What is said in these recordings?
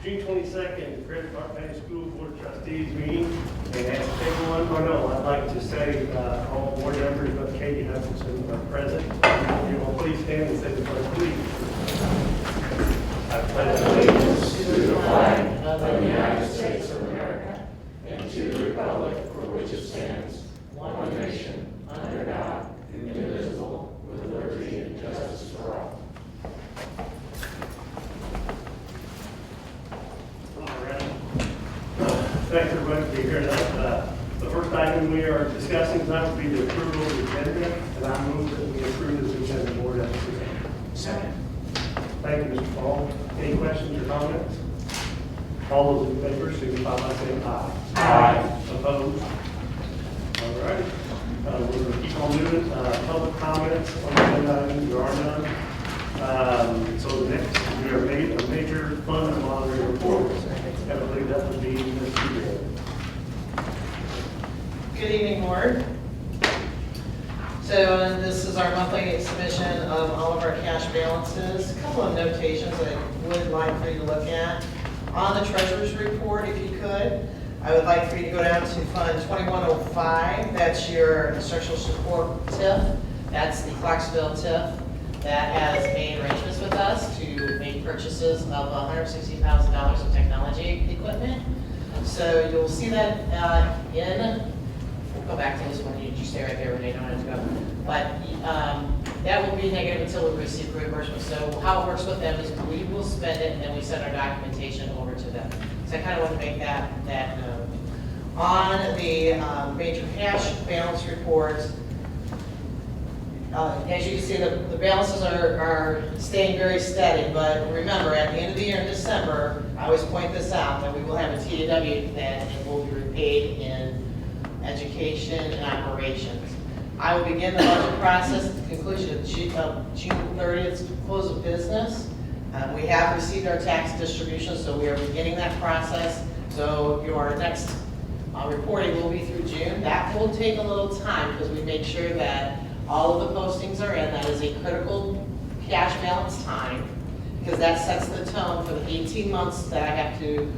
June 22nd, Credit Park County School Board of Trustees meeting. And as everyone, I'd like to say all board members but Katie Hutchinson are present. If you will please stand and say the pledge, please. I pledge allegiance to the flag of the United States of America and to the republic for which it stands, one nation, under God, indivisible, with liberty and justice for all. All right. Thanks everybody for being here tonight. The first item we are discussing tonight will be the approval of the agenda, and I move that we approve this agenda board as presented. Second. Thank you, Mr. Paul. Any questions or comments? All those in favor, signify by saying aye. Aye. Opposed? All right. We're going to keep on moving. Public comments on the agenda items, there are none. So the next, we are a major fund monitoring report. I believe that would be Mr. Green. Good evening, Board. So this is our monthly submission of all of our cash balances. A couple of notations I would like for you to look at. On the treasurer's report, if you could, I would like for you to go down to Fund 2105. That's your instructional support TIF. That's the Clarksville TIF that has made arrangements with us to make purchases of $160,000 of technology equipment. So you'll see that we'll go back to this one. You stay right there, Renee, don't have to go. But that will be negative until we receive reimbursement. So how it works with them is we will spend it and then we send our documentation over to them. So I kind of want to make that note. On the major cash balance report, as you can see, the balances are staying very steady, but remember, at the end of the year in December, I always point this out, that we will have a TAW that will be repaid in education and operations. I will begin the budget process at the conclusion of June 30th close of business. We have received our tax distribution, so we are beginning that process. So your next reporting will be through June. That will take a little time because we make sure that all of the postings are in. That is a critical cash balance time because that sets the tone for the 18 months that I have to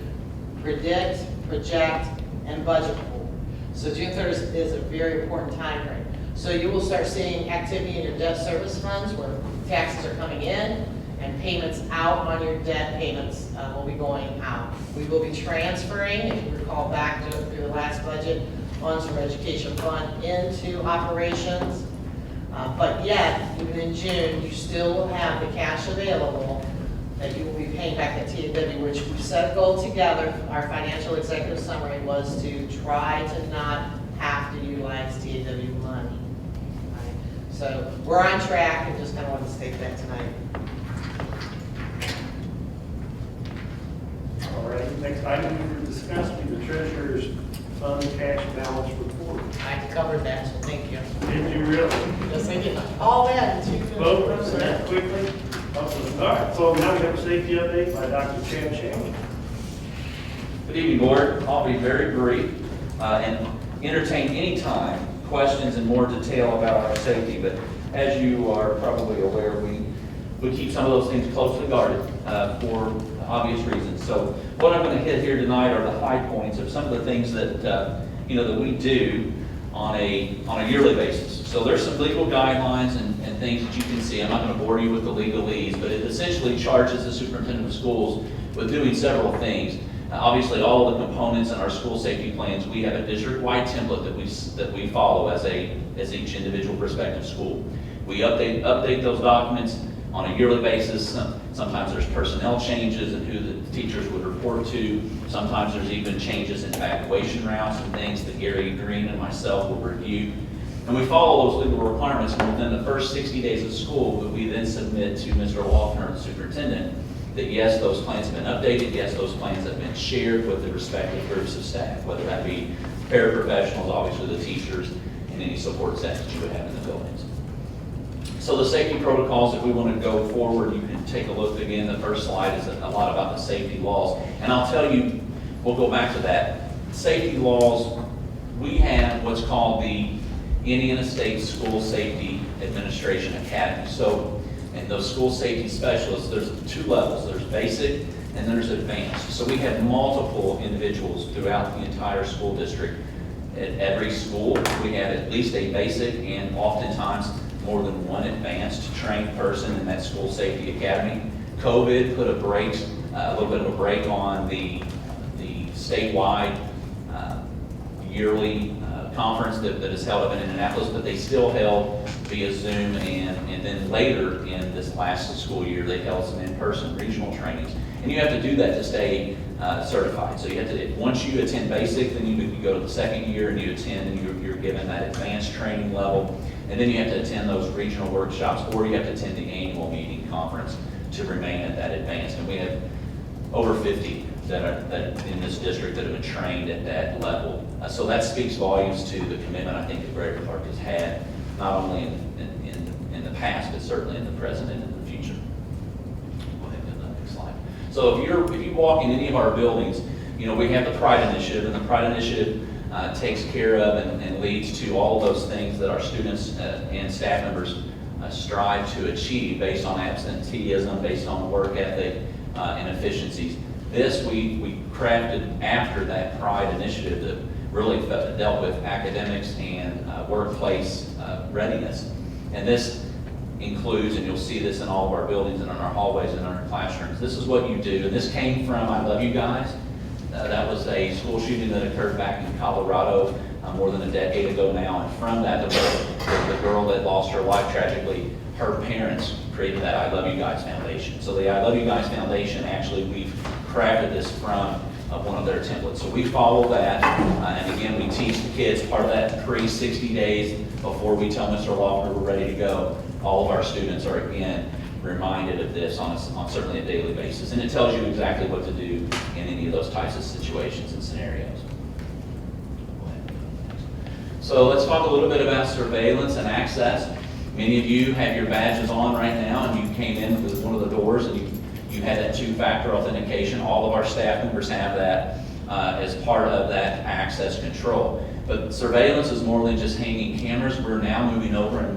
predict, project, and budget for. So June 30th is a very important time frame. So you will start seeing activity in your debt service funds where taxes are coming in and payments out on your debt payments will be going out. We will be transferring, if you recall back to the last budget, funds from education fund into operations. But yet, even in June, you still will have the cash available that you will be paying back at TAW, which we set a goal together. Our financial executive summary was to try to not have to utilize TAW money. Right? So we're on track and just kind of want to state that tonight. All right, next item we will discuss will be the treasurer's fund cash balance report. I covered that, so thank you. Did you really? Yes, I did. All that. Both of them that quickly? Awesome. All right, so now we have a safety update by Dr. Chad Shanley. Good evening, Board. I'll be very brief and entertain any time questions in more detail about our safety, but as you are probably aware, we keep some of those things closely guarded for obvious reasons. So what I'm going to hit here tonight are the high points of some of the things that that we do on a yearly basis. So there's some legal guidelines and things that you can see. I'm not going to bore you with the legalese, but it essentially charges the superintendent of schools with doing several things. Obviously, all of the components in our school safety plans, we have a district-wide template that we follow as each individual prospective school. We update those documents on a yearly basis. Sometimes there's personnel changes and who the teachers would report to. Sometimes there's even changes in evacuation routes and things that Gary Green and myself will review. And we follow those legal requirements, and within the first 60 days of school, we then submit to Mr. Waltner, the superintendent, that yes, those plans have been updated, yes, those plans have been shared with the respective groups of staff, whether that be paraprofessionals, obviously the teachers, and any support staff that you would have in the buildings. So the safety protocols, if we want to go forward, you can take a look again. The first slide is a lot about the safety laws. And I'll tell you, we'll go back to that. Safety laws, we have what's called the Indiana State School Safety Administration Academy. So, and those school safety specialists, there's two levels. There's basic and there's advanced. So we have multiple individuals throughout the entire school district. At every school, we have at least a basic and oftentimes more than one advanced trained person in that school safety academy. COVID put a little bit of a break on the statewide yearly conference that is held up in Indianapolis, but they still held via Zoom, and then later in this last school year, they held some in-person regional trainings. And you have to do that to stay certified. So you have to, once you attend basic, then you go to the second year and you attend, and you're given that advanced training level. And then you have to attend those regional workshops, or you have to attend the annual meeting conference to remain at that advanced. And we have over 50 that in this district that have been trained at that level. So that speaks volumes to the commitment I think that Gregory Park has had, not only in the past, but certainly in the present and in the future. Go ahead and go to the next slide. So if you walk in any of our buildings, you know, we have the Pride Initiative, and the Pride Initiative takes care of and leads to all of those things that our students and staff members strive to achieve based on absenteeism, based on work ethic and efficiencies. This we crafted after that Pride Initiative that really dealt with academics and workplace readiness. And this includes, and you'll see this in all of our buildings and in our hallways and in our classrooms, this is what you do. And this came from I Love You Guys. That was a school shooting that occurred back in Colorado more than a decade ago now. And from that, the girl that lost her life tragically, her parents created that I Love You Guys Foundation. So the I Love You Guys Foundation, actually, we've crafted this from one of their templates. So we follow that, and again, we teach the kids part of that pre-60 days before we tell Mr. Loeffler we're ready to go. All of our students are, again, reminded of this on certainly a daily basis. And it tells you exactly what to do in any of those types of situations and scenarios. So let's talk a little bit about surveillance and access. Many of you have your badges on right now, and you came in with one of the doors and you had that two-factor authentication. All of our staff members have that as part of that access control. But surveillance is more than just hanging cameras. We're now moving over and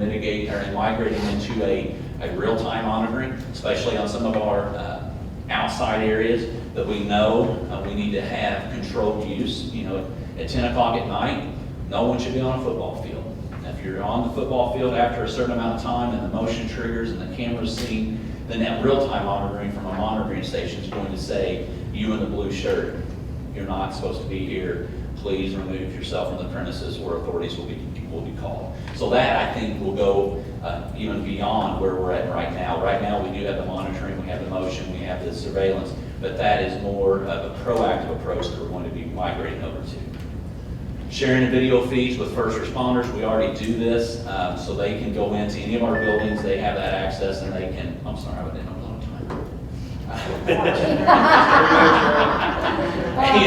migrating into a real-time monitoring, especially on some of our outside areas that we know we need to have controlled use. You know, at 10 o'clock at night, no one should be on a football field. If you're on the football field after a certain amount of time and the motion triggers and the camera's seen, then that real-time monitoring from a monitoring station is going to say, you in the blue shirt, you're not supposed to be here. Please remove yourself from the premises, or authorities will be called. So that, I think, will go even beyond where we're at right now. Right now, we do have the monitoring, we have the motion, we have the surveillance, but that is more of a proactive approach that we're going to be migrating over to. Sharing of video feeds with first responders, we already do this, so they can go into any of our buildings, they have that access, and they can, I'm sorry, I didn't know it was on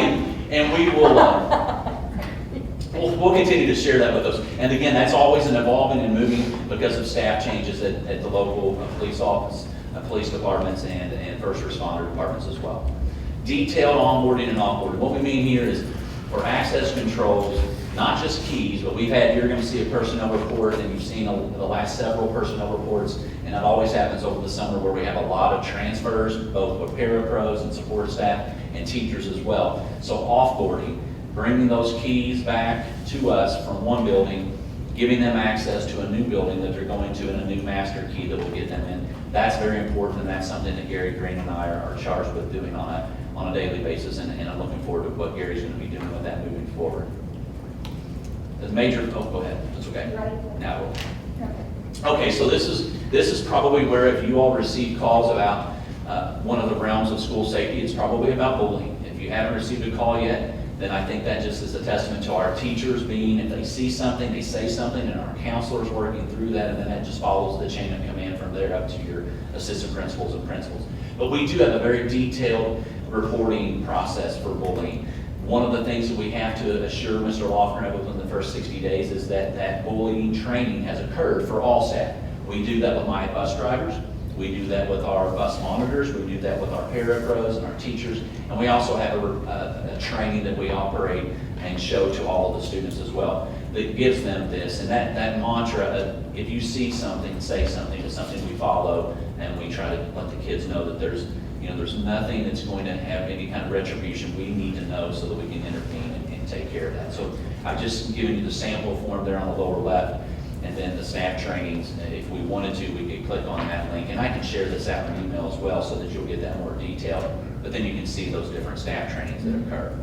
time. And we will, we'll continue to share that with us. And again, that's always an evolving and moving because of staff changes at the local police office, police departments, and first responder departments as well. Detailed onboarding and offboarding. What we mean here is for access controls, not just keys, but you're going to see a personnel report, and you've seen the last several personnel reports, and that always happens over the summer where we have a lot of transfers, both with parapros and support staff and teachers as well. So offboarding, bringing those keys back to us from one building, giving them access to a new building that they're going to, and a new master key that will get them in. That's very important, and that's something that Gary Green and I are charged with doing on a daily basis, and I'm looking forward to what Gary's going to be doing with that moving forward. As major, go ahead, that's okay. Now, okay, so this is probably where, if you all receive calls about one of the realms of school safety, it's probably about bullying. If you haven't received a call yet, then I think that just is a testament to our teachers being, if they see something, they say something, and our counselors working through that, and then that just follows the chain of command from there up to your assistant principals and principals. But we do have a very detailed reporting process for bullying. One of the things that we have to assure Mr. Loeffler of within the first 60 days is that bullying training has occurred for all staff. We do that with my bus drivers. We do that with our bus monitors. We do that with our parapros and our teachers. And we also have a training that we operate and show to all of the students as well that gives them this. And that mantra, if you see something, say something, is something we follow, and we try to let the kids know that there's there's nothing that's going to have any kind of retribution. We need to know so that we can intervene and take care of that. So I've just given you the sample form there on the lower left, and then the staff trainings. If we wanted to, we could click on that link, and I can share this out in email as well so that you'll get that more detailed. But then you can see those different staff trainings that occur.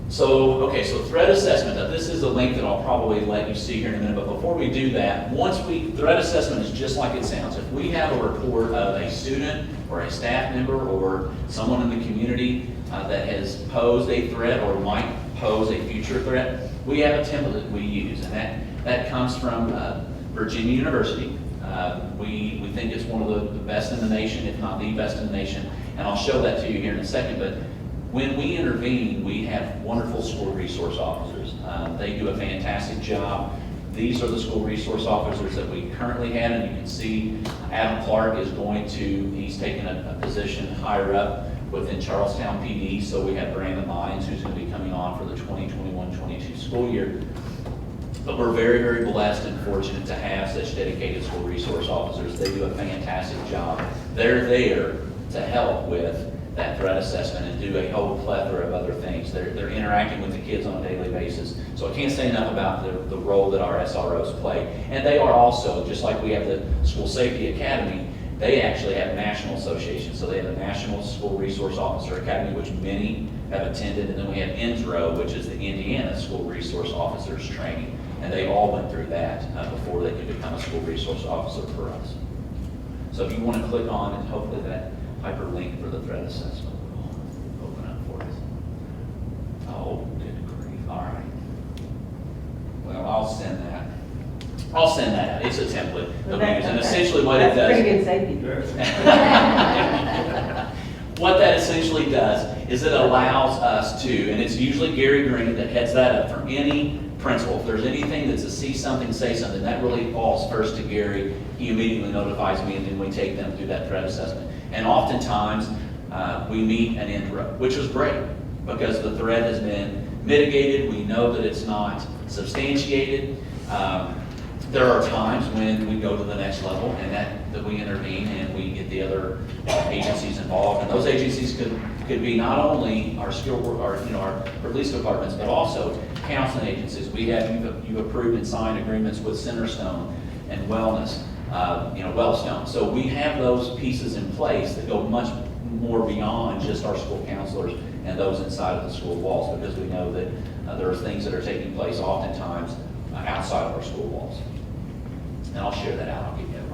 So, okay, so threat assessment. Now, this is a link that I'll probably let you see here in a minute, but before we do that, threat assessment is just like it sounds. If we have a report of a student or a staff member or someone in the community that has posed a threat or might pose a future threat, we have a template that we use, and that comes from Virginia University. We think it's one of the best in the nation, if not the best in the nation, and I'll show that to you here in a second. But when we intervene, we have wonderful school resource officers. They do a fantastic job. These are the school resource officers that we currently have, and you can see Adam Clark he's taken a position higher up within Charlestown PD. So we have Brandon Lyons, who's going to be coming on for the 2021-22 school year. But we're very, very blessed and fortunate to have such dedicated school resource officers. They do a fantastic job. They're there to help with that threat assessment and do a whole plethora of other things. They're interacting with the kids on a daily basis. So I can't say enough about the role that our SROs play. And they are also, just like we have the School Safety Academy, they actually have national associations. So they have the National School Resource Officer Academy, which many have attended, and then we have INSRO, which is the Indiana School Resource Officers Training. And they all went through that before they could become a school resource officer for us. So if you want to click on, and hopefully that hyperlink for the threat assessment will open up for us. Oh, good grief. All right. Well, I'll send that out. It's a template that we use, and essentially what it does. That's pretty good safety. What that essentially does is it allows us to, and it's usually Gary Green that heads that up from any principal. If there's anything that's a see something, say something, that really falls first to Gary. He immediately notifies me, and then we take them through that threat assessment. And oftentimes, we meet an intro, which was great because the threat has been mitigated. We know that it's not substantiated. There are times when we go to the next level and that we intervene and we get the other agencies involved. And those agencies could be not only our our police departments, but also counseling agencies. You've approved and signed agreements with Centerstone and Wellness, Wellstone. So we have those pieces in place that go much more beyond just our school counselors and those inside of the school walls, because we know that there are things that are taking place oftentimes outside of our school walls. And I'll share that out. I'll give you everybody.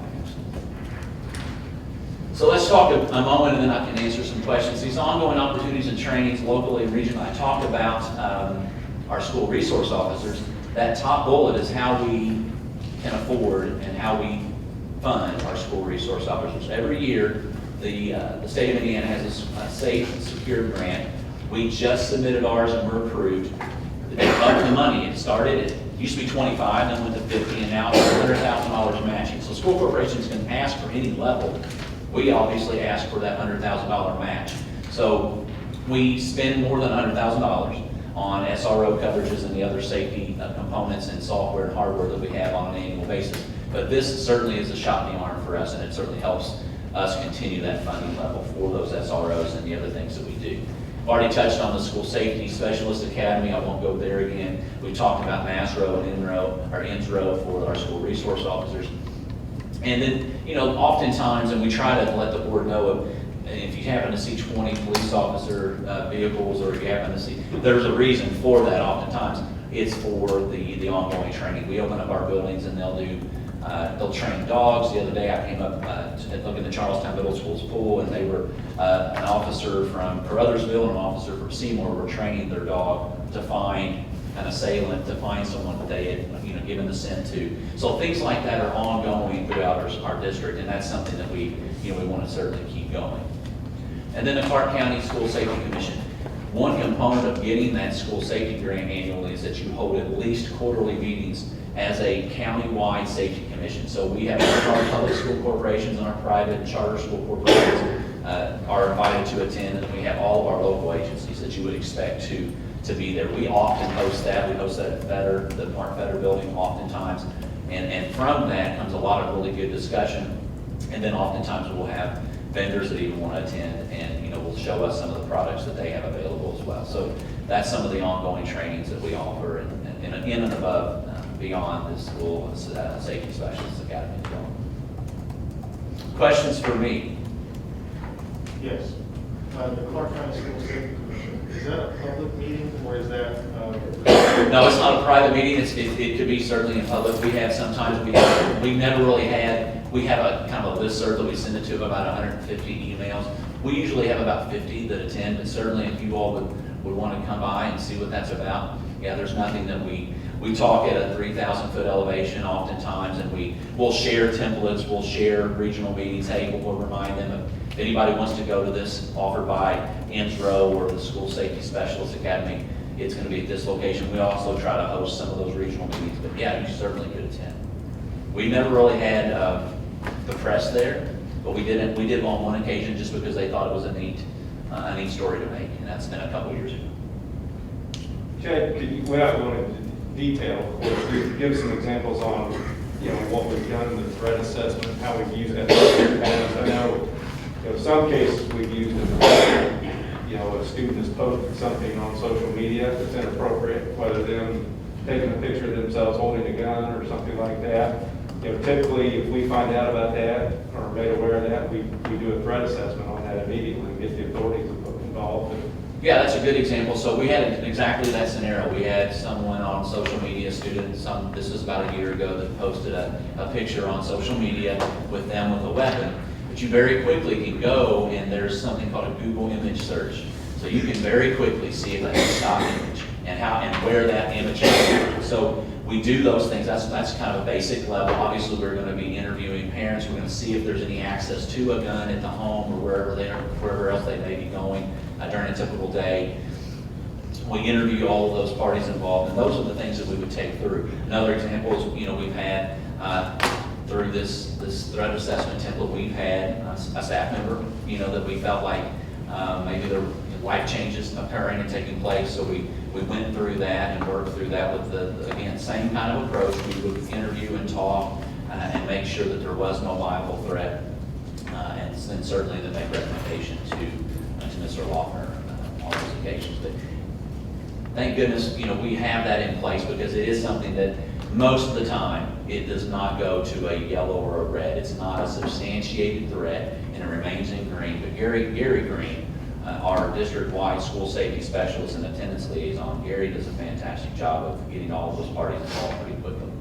So let's talk a moment, and then I can answer some questions. These ongoing opportunities and trainings locally and regionally. I talked about our school resource officers. That top bullet is how we can afford and how we fund our school resource officers. Every year, the state of Indiana has a safe and secure grant. We just submitted ours and we're approved. They upped the money. It used to be 25, then went to 50, and now it's $100,000 matching. So school corporations can ask for any level. We obviously ask for that $100,000 match. So we spend more than $100,000 on SRO coverages and the other safety components and software and hardware that we have on an annual basis. But this certainly is a shot in the arm for us, and it certainly helps us continue that funding level for those SROs and the other things that we do. I've already touched on the School Safety Specialist Academy. I won't go there again. We talked about MASRO and INSRO for our school resource officers. And then, oftentimes, and we try to let the board know if you happen to see 20 police officer vehicles, or if you happen to see, there's a reason for that oftentimes. It's for the ongoing training. We open up our buildings and they'll train dogs. The other day I came up to look in the Charlestown Middle School's pool, and they were an officer from Caruthersville and an officer from Seymour were training their dog to find an assailant, to find someone that they had given the scent to. So things like that are ongoing throughout our district, and that's something that we want to certainly keep going. And then the Clark County School Safety Commission. One component of getting that school safety grant annually is that you hold at least quarterly meetings as a county-wide safety commission. So we have our public school corporations and our private and charter school corporations are invited to attend, and we have all of our local agencies that you would expect to be there. We often host that. We host that at the Mark Fetter building oftentimes. And from that comes a lot of really good discussion And then oftentimes we'll have vendors that even want to attend and, will show us some of the products that they have available as well. So that's some of the ongoing trainings that we offer and in and above, beyond the school safety specialist academy as well. Questions for me? Yes. The Clark County School Safety Commission, is that a public meeting or is that? No, it's not a private meeting. It could be certainly in public. We have sometimes, we never really had, we have a kind of a listserv that we send it to of about 150 emails. We usually have about 50 that attend, but certainly if you all would want to come by and see what that's about, yeah, there's nothing that we talk at a 3,000 foot elevation oftentimes, and we'll share templates, we'll share regional meetings. Hey, we'll remind them if anybody wants to go to this offered by INSRO or the School Safety Specialist Academy, it's going to be at this location. We also try to host some of those regional meetings, but yeah, you certainly could attend. We never really had the press there, but we did on one occasion just because they thought it was a neat story to make, and that's been a couple years ago. Chad, could you, without going into detail, of course, could you give some examples on, what we've done, the threat assessment, how we've used that in the past? I know, in some cases we've used it, a student has posted something on social media that's inappropriate, whether them taking a picture of themselves holding a gun or something like that. Typically, if we find out about that or are made aware of that, we do a threat assessment on that immediately and get the authorities involved. Yeah, that's a good example. So we had exactly that scenario. We had someone on social media, this was about a year ago, that posted a picture on social media with them with a weapon. But you very quickly can go, and there's something called a Google image search. So you can very quickly see if that's a stock image and where that image is. So we do those things. That's kind of a basic level. Obviously, we're going to be interviewing parents. We're going to see if there's any access to a gun at the home or wherever else they may be going during a typical day. We interview all of those parties involved, and those are the things that we would take through. Another example is, we've had through this threat assessment template, we've had a staff member, that we felt like maybe there were life changes occurring and taking place. So we went through that and worked through that with again, same kind of approach. We would interview and talk and make sure that there was no viable threat, and then certainly then make recommendation to Mr. Lochner on those occasions. But thank goodness, we have that in place, because it is something that most of the time it does not go to a yellow or a red. It's not a substantiated threat, and it remains in green. But Gary Green, our district-wide school safety specialist and attendance liaison, Gary does a fantastic job of getting all of those parties involved pretty quickly.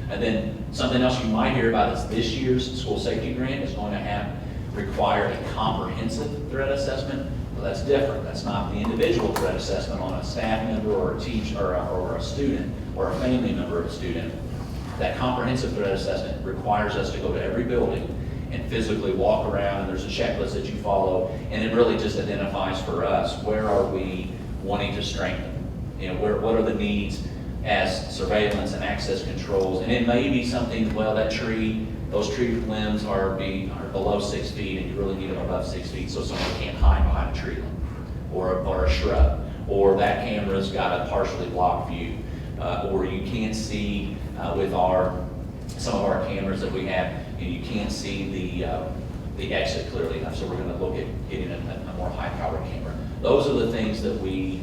And then something else you might hear about is this year's school safety grant is going to require a comprehensive threat assessment. Well, that's different. That's not the individual threat assessment on a staff member or a teacher or a student or a family member of a student. That comprehensive threat assessment requires us to go to every building and physically walk around, and there's a checklist that you follow, and it really just identifies for us, where are we wanting to strengthen? What are the needs as surveillance and access controls? And it may be something, well, those tree limbs are below 6 feet, and you really need them above 6 feet so someone can't hide behind a tree limb or a shrub, or that camera's got a partially blocked view, or you can't see with some of our cameras that we have, and you can't see the exit clearly enough. So we're going to look at getting a more high-powered camera. Those are the things that we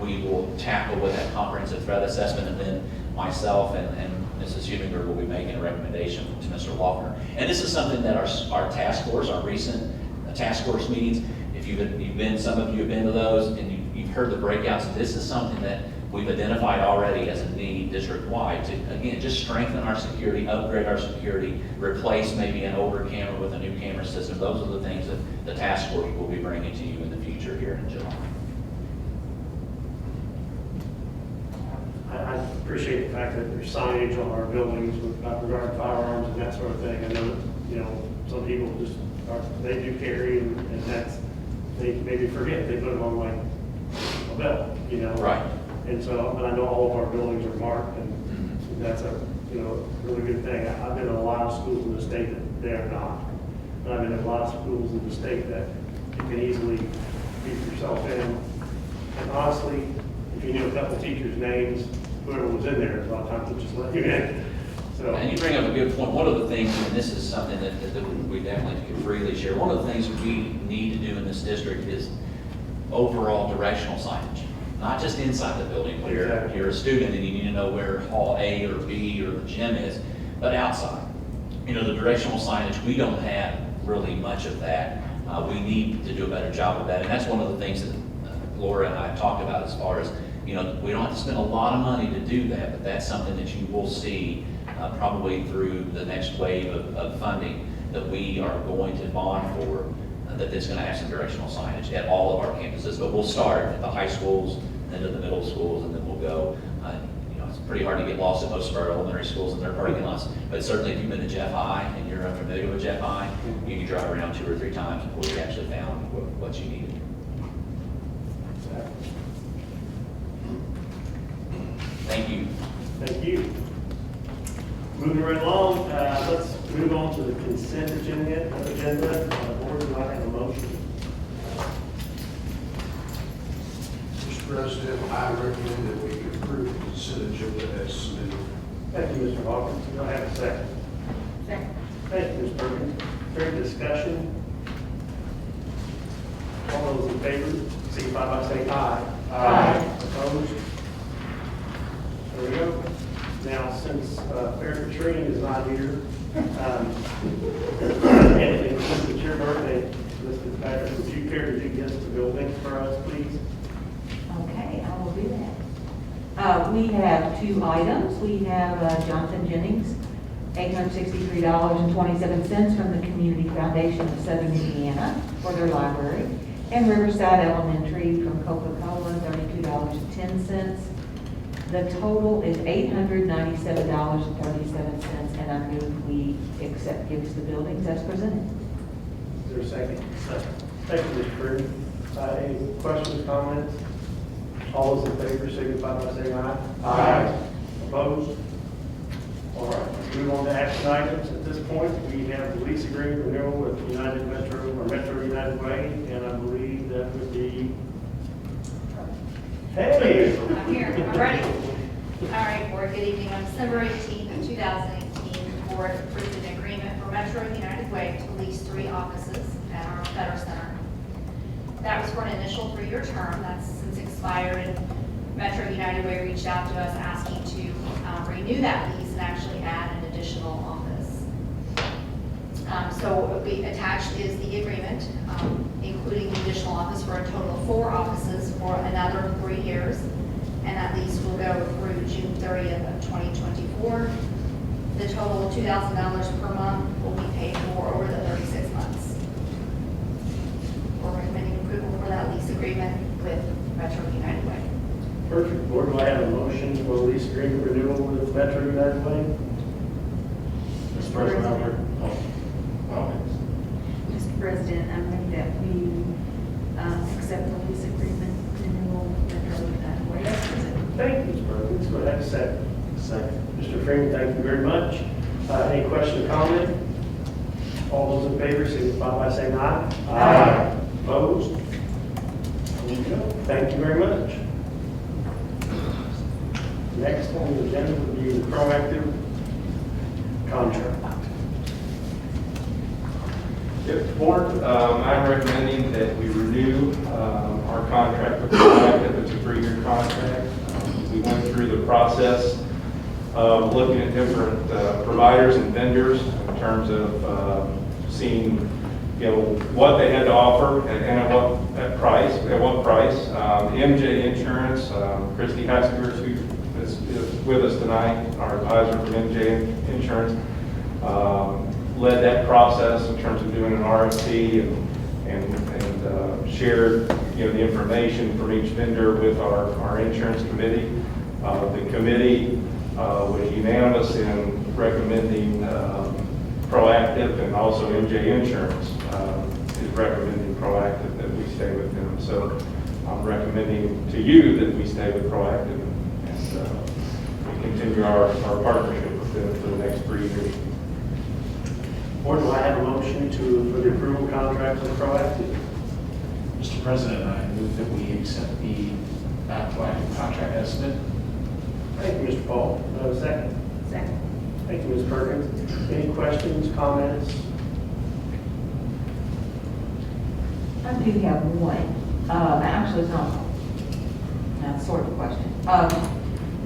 will tackle with that comprehensive threat assessment, and then myself and Mrs. Huminger will be making a recommendation to Mr. Lochner. And this is something that our task force, our recent task force meetings, if some of you have been to those and you've heard the breakouts, this is something that we've identified already as a need district-wide to, again, just strengthen our security, upgrade our security, replace maybe an older camera with a new camera system. Those are the things that the task force will be bringing to you in the future here in July. I appreciate the fact that there's signage on our buildings with regard to firearms and that sort of thing. I know that, some people they do carry, and they maybe forget, they put them on like a belt, Right. And so, but I know all of our buildings are marked, and that's a, really good thing. I've been in a lot of schools in the state that they are not. And I've been in a lot of schools in the state that you can easily keep yourself in. And honestly, if you knew a couple of teachers' names, whoever was in there, a lot of times would just let you in. So, And you bring up a good point. One of the things, and this is something that we definitely can freely share, one of the things that we need to do in this district is overall directional signage. Not just inside the building, where Exactly. you're a student and you need to know where hall A or B or the gym is, but outside. You know, the directional signage, we don't have really much of that. We need to do a better job of that. And that's one of the things that Laura and I have talked about as far as, you know, we don't have to spend a lot of money to do that, but that's something that you will see probably through the next wave of funding that we are going to bond for, that it's going to have some directional signage at all of our campuses. But we'll start at the high schools, then to the middle schools, and then we'll go. You know, it's pretty hard to get lost at most of our elementary schools and their parking lots. But certainly if you've been to Jeff High and you're unfamiliar with Jeff High, you can drive around 2 or 3 times before you actually found what you needed. Thank you. thank you. Moving right along, let's move on to the consent agenda. Board, do I have a motion? Mr. President, I recommend that we approve the consent agenda as submitted. Thank you, Mr. Hawkins. Do I have a second? Second. Thank you, Ms. Perkins. Further discussion? All those in favor, signify by saying aye. Aye. Opposed? There we go. Now, since Fair Katrina is not here, and since it's your birthday, Mr. Patrick, would you care to do gifts to buildings for us, please? Okay, I will do that. We have 2 items. We have Jonathan Jennings, $863.27 from the Community Foundation of Southern Indiana for their library, and Riverside Elementary from Coca-Cola, $32.10. The total is $897.37, and I move we accept gifts to buildings as presented. Is there a second? Second. Thank you, Ms. Pruitt. Any questions, comments? All those in favor, signify by saying aye. Aye. Opposed? All right, let's move on to action items. At this point, we have the lease agreement renewal with United Metro, or Metro United Way, and I believe that would be, hey! I'm here, I'm ready. All right, board, good evening. On December 18th, 2018, the board approved an agreement for Metro United Way to lease 3 offices at our Federal Center. That was for an initial 3-year term. That's since expired, and Metro United Way reached out to us asking to renew that lease and actually add an additional office. So we attached is the agreement, including the additional office for a total of 4 offices for another 3 years. And that lease will go through June 30th of 2024. The total $2,000 per month will be paid for over the 36 months. We're recommending approval for that lease agreement with Metro United Way. Perfect. Board, do I have a motion for lease agreement renewal with Metro United Way? Mr. President, I would, Mr. President, I move that we accept the lease agreement renewal with Metro United Way as presented. Thank you, Ms. Perkins. Go ahead, second. Second. Mr. Freeman, thank you very much. Any question or comment? All those in favor, signify by saying aye. Aye. Opposed? There you go. Thank you very much. Next on the agenda would be the proactive contract. If board, I'm recommending that we renew our contract with Proactive. It's a 3-year contract. We went through the process of looking at different providers and vendors in terms of seeing, what they had to offer and at what price. MJ Insurance, Christy Haskers, who is with us tonight, our advisor from MJ Insurance, led that process in terms of doing an RFP and shared, the information from each vendor with our insurance committee. The committee was unanimous in recommending Proactive, and also MJ Insurance is recommending Proactive that we stay with them. So I'm recommending to you that we stay with Proactive and we continue our partnership with them for the next 3 years. Board, do I have a motion for the approval contract with Proactive? Mr. President, I move that we accept the Proactive contract as submitted. Thank you, Mr. Paul. Do I have a second? Second. Thank you, Ms. Perkins. Any questions, comments? I do have one. Actually, it's not, that's sort of a question.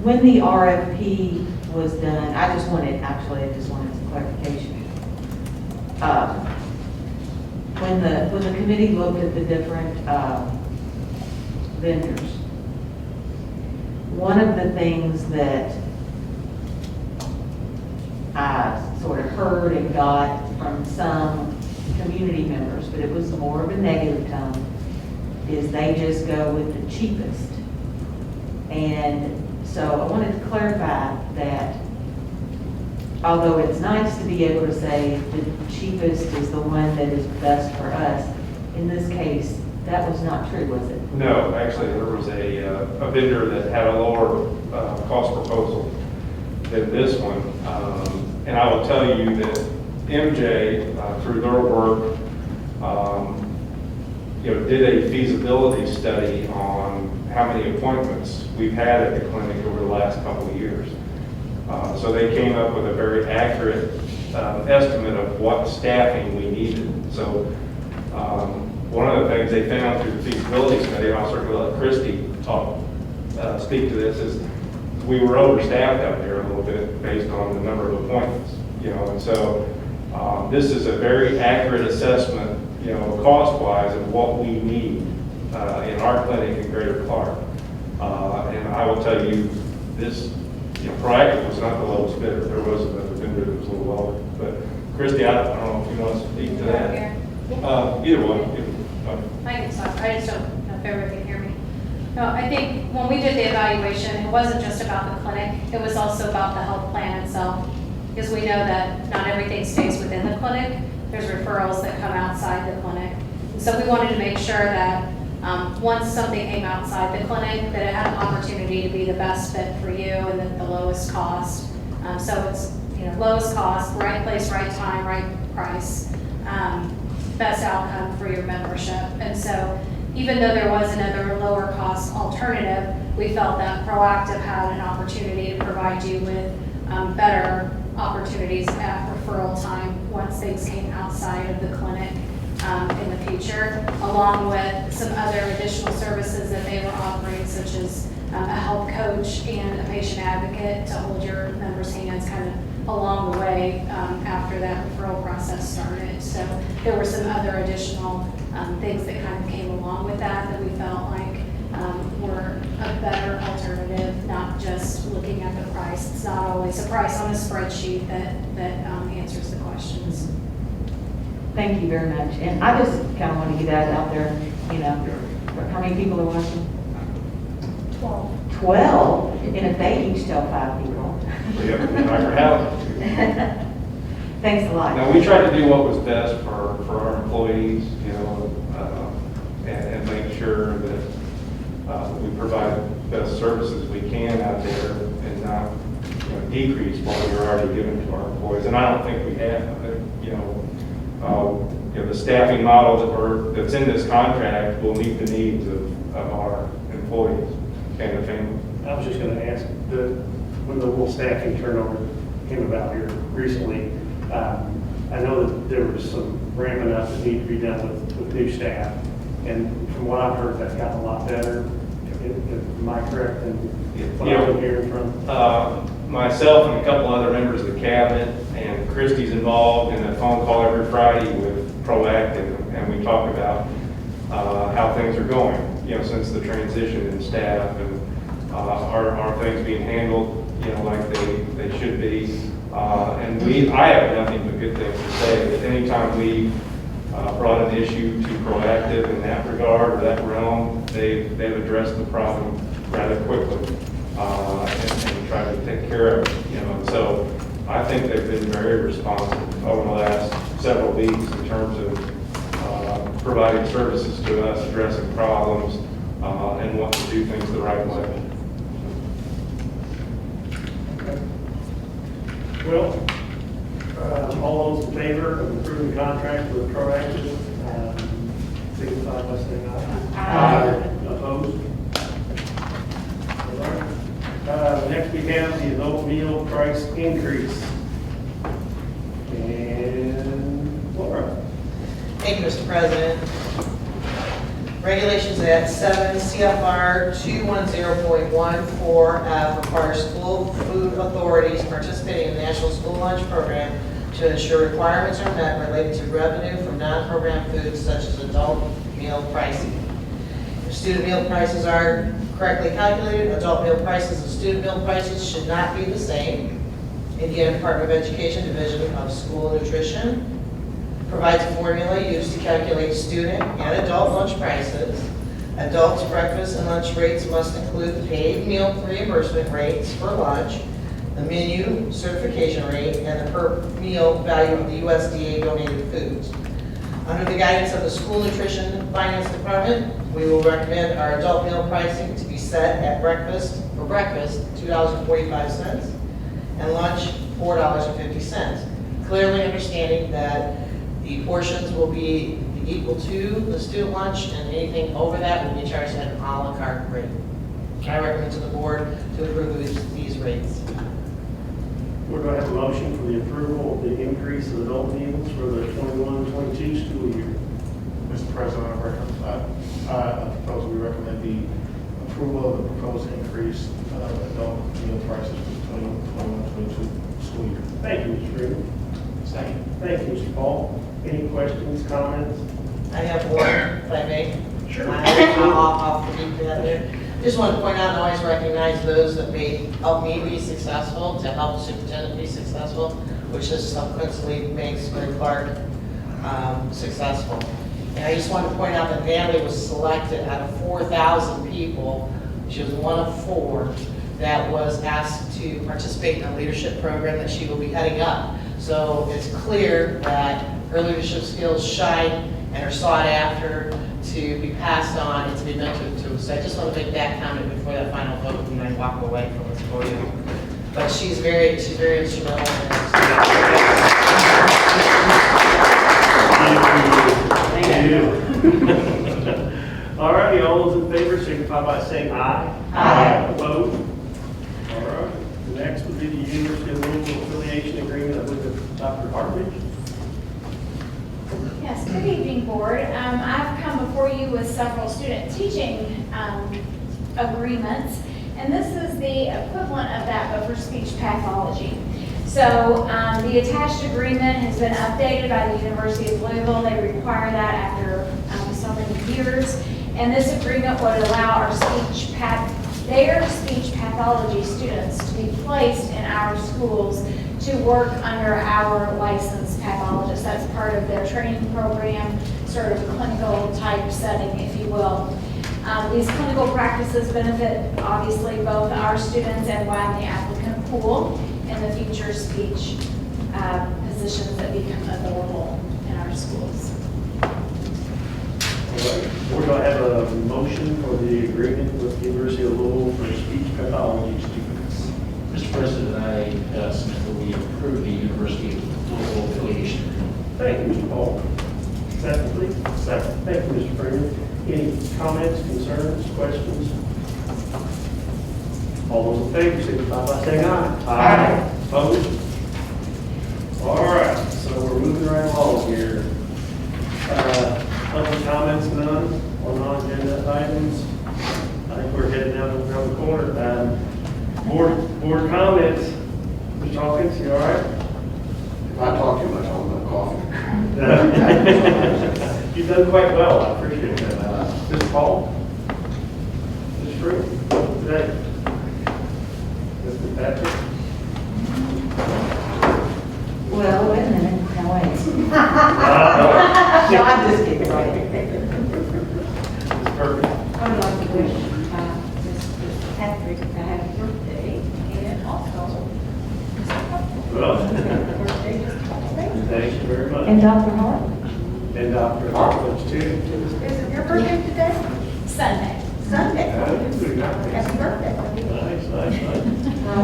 When the RFP was done, I just wanted some clarification. When the committee looked at the different vendors, one of the things that I sort of heard and got from some community members, but it was more of a negative tone, is they just go with the cheapest. And so I wanted to clarify that although it's nice to be able to say the cheapest is the one that is best for us, in this case, that was not true, was it? No, actually, there was a vendor that had a lower cost proposal than this one. And I will tell you that MJ, through their work, did a feasibility study on how many appointments we've had at the clinic over the last couple of years. So they came up with a very accurate estimate of what staffing we needed. So one of the things they found through the feasibility study, and I'll certainly let Christy speak to this, is we were overstaffed out there a little bit based on the number of appointments. And so this is a very accurate assessment, cost-wise of what we need in our clinic in Greater Clark. And I will tell you, this, Proactive was not the lowest bidder. There was another vendor that was a little lower. But Christy, I don't know if you want to speak to that. Either one. I can talk. I just don't know if everyone can hear me. No, I think when we did the evaluation, it wasn't just about the clinic. It was also about the health plan itself. Because we know that not everything stays within the clinic. There's referrals that come outside the clinic. And so we wanted to make sure that once something came outside the clinic, that it had an opportunity to be the best fit for you and at the lowest cost. So it's lowest cost, right place, right time, right price, best outcome for your membership. And so even though there was another lower cost alternative, we felt that Proactive had an opportunity to provide you with better opportunities at referral time once things came outside of the clinic in the future, along with some other additional services that they were offering, such as a health coach and a patient advocate to hold your members' hands kind of along the way after that referral process started. So there were some other additional things that kind of came along with that we felt like were a better alternative, not just looking at the price. It's not always a price on a spreadsheet that answers the questions. Thank you very much. And I just kind of want to get that out there, how many people are watching? 12? And if they each tell 5 people. Thanks a lot. Now, we tried to do what was best for our employees, and make sure that we provide the best services we can out there and not decrease what we were already giving to our employees. And I don't think we have. The staffing model that's in this contract will meet the needs of our employees and the family. I was just going to ask, when the little staffing turnover came about here recently, I know that there was some ramping up that needed to be done with new staff. And from what I've heard, that's gotten a lot better. Am I correct in what I've been hearing from? Myself and a couple other members of the cabinet, and Christy's involved in a phone call every Friday with Proactive, and we talk about how things are going, since the transition in staff, and are things being handled, like they should be. And I have nothing but good things to say. That anytime we brought an issue to Proactive in that regard or that realm, they've addressed the problem rather quickly and tried to take care of it. So I think they've been very responsive over the last several weeks in terms of providing services to us, addressing problems, and wanting to do things the right way. Okay. Well, all those in favor of approving the contract with Proactive, signify by saying aye. Aye. Opposed? All right. Next we have the adult meal price increase. Department. Regulations at 7 CFR 210.14F requires school food authorities participating in the National School Lunch Program to ensure requirements are met related to revenue from non-program foods such as adult meal pricing. If student meal prices are correctly calculated, adult meal prices and student meal prices should not be the same. Indiana Department of Education Division of School Nutrition provides a formula used to calculate student and adult lunch prices. Adults' breakfast and lunch rates must include the paid meal reimbursement rates for lunch, the menu certification rate, and the per meal value of the USDA donated foods. Under the guidance of the School Nutrition Finance Department, we will recommend our adult meal pricing to be set at breakfast, for breakfast, $2.45, and lunch, $4.50. Clearly understanding that the portions will be equal to the student lunch, and anything over that will be charged at an a la carte rate. I recommend to the board to approve these rates. We're going to have a motion for the approval of the increase of adult meals for the 21-22 school year. Mr. President, I propose we recommend the approval of the proposed increase of adult meal prices for the 21-22 school year. Thank you, Mr. Freeman. Second. Thank you, Mr. Paul. Any questions, comments? I have one, if I may. Sure. I'll forget that there. Just want to point out and always recognize those that may help me be successful, to help the superintendent be successful, which is subsequently makes Mary Clark successful. And I just wanted to point out that Natalie was selected out of 4,000 people. She was one of 4 that was asked to participate in a leadership program that she will be heading up. So it's clear that her leadership skills shine and are sought after to be passed on and to be mentored to. So I just want to make that comment before that final vote and then walk away from this podium. But she's very instrumental in this. Thank you. All righty, all those in favor signify by saying aye. Aye. Opposed? All right. Next would be the University of Louisville affiliation agreement with Dr. Hartridge. Yes, good evening, board. I've come before you with several student teaching agreements, and this is the equivalent of that, but for speech pathology. So the attached agreement has been updated by the University of Louisville. They require that after so many years, and this agreement would allow our their speech pathology students to be placed in our schools to work under our licensed pathologist. That's part of their training program, sort of a clinical type setting, if you will. These clinical practices benefit, obviously, both our students and widen the applicant pool in the future speech positions that become available in our schools. All right. We're going to have a motion for the agreement with the University of Louisville for speech pathology students. Mr. President, I submit that we approve the University of Louisville affiliation agreement. Thank you, Mr. Paul. Second, please. Second. Thank you, Mr. Freeman. Any comments, concerns, questions? All those in favor signify by saying aye. Aye. Opposed? All right, so we're moving right along here. Public comments, none on non-agenda items. I think we're heading down around the corner. Board comments. Mr. Hawkins, you all right? If I talk too much, I'll go coughing. You've done quite well, I appreciate that. Mr. Paul? Mr. Fruit? Today? Mr. Patrick? Well, wait a minute, now wait. Uh, No, I'm just kidding, right? It's perfect. I would like to wish Mr. Patrick a happy birthday, and also Mr. Well, birthday just today. thank you very much. And Dr. Hart. And Dr. Hartledge, too. Is it your birthday today? Sunday. Sunday. Very nice. Happy birthday. Nice, nice, nice. Well,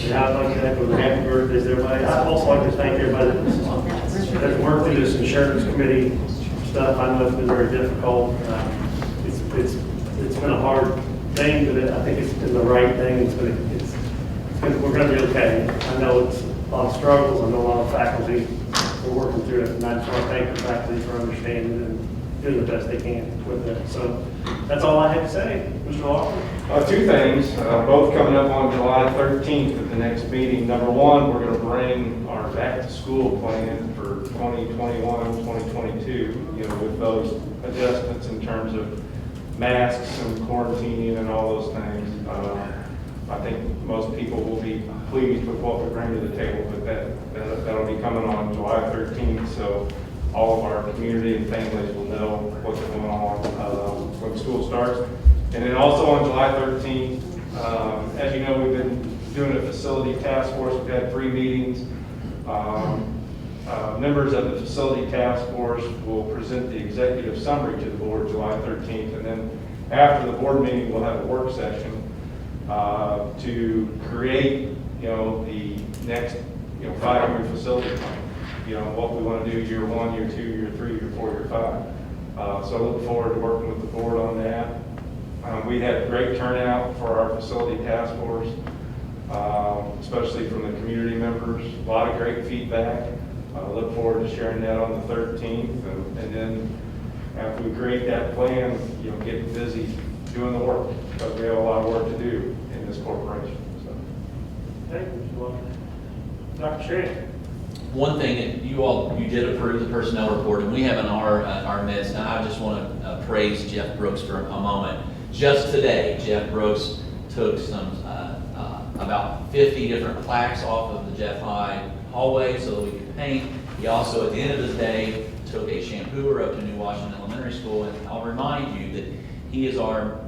Yeah, I'd like to thank for the happy birthdays, everybody. I'd also like to thank everybody that's worked through this insurance committee stuff. I know it's been very difficult. It's been a hard thing, but I think it's been the right thing. We're going to be okay. I know it's a lot of struggles. I know a lot of faculty we're working through it, and I just want to thank the faculty for understanding and doing the best they can with it. So that's all I have to say. Mr. Walker? Two things, both coming up on July 13th at the next meeting. Number one, we're going to bring our back-to-school plan for 2021, 2022, with those adjustments in terms of masks and quarantining and all those things. I think most people will be pleased with what we bring to the table, but that'll be coming on July 13th, so all of our community and families will know what's going on when school starts. And then also on July 13th, as you know, we've been doing a facility task force. We've had 3 meetings. Members of the facility task force will present the executive summary to the board July 13th, and then after the board meeting, we'll have a work session to create, the next, 5-year facility plan. What we want to do year 1, year 2, year 3, year 4, year 5. So I look forward to working with the board on that. We had great turnout for our facility task force, especially from the community members. A lot of great feedback. I look forward to sharing that on the 13th, and then after we create that plan, get busy doing the work, because we have a lot of work to do in this corporation. So. Thank you, Mr. Walker. Dr. Shea? One thing, you did approve the personnel report, and we have in our midst, and I just want to praise Jeff Brooks for a moment. Just today, Jeff Brooks took some, about 50 different plaques off of the Jeff High hallway so that we could paint. He also, at the end of the day, took a shampooer up to New Washington Elementary School, and I'll remind you that he is our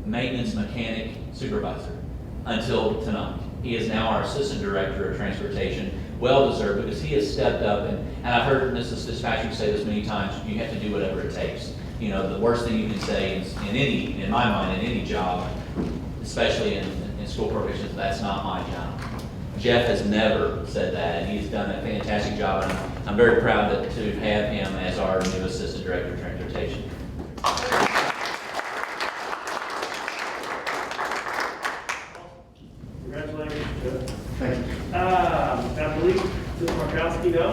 maintenance mechanic supervisor until tonight. He is now our assistant director of transportation, well-deserved, because he has stepped up, and I've heard Mrs. Dispatcher say this many times, you have to do whatever it takes. The worst thing you can say in my mind, in any job, especially in school corporations, that's not my job. Jeff has never said that, and he's done a fantastic job, and I'm very proud to have him as our new assistant director of transportation. Congratulations, Jeff. Thank you. I believe, Ms. Markowski, no?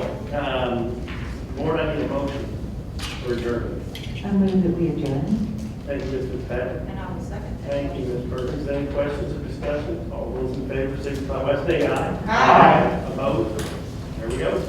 Board, I need a motion for adjournment. I move that we adjourn. Thank you, Ms. Fitzpatrick. And I will second that. Thank you, Ms. Perkins. Any questions or discussion? All those in favor, signify by saying aye. Aye. Opposed? There we go.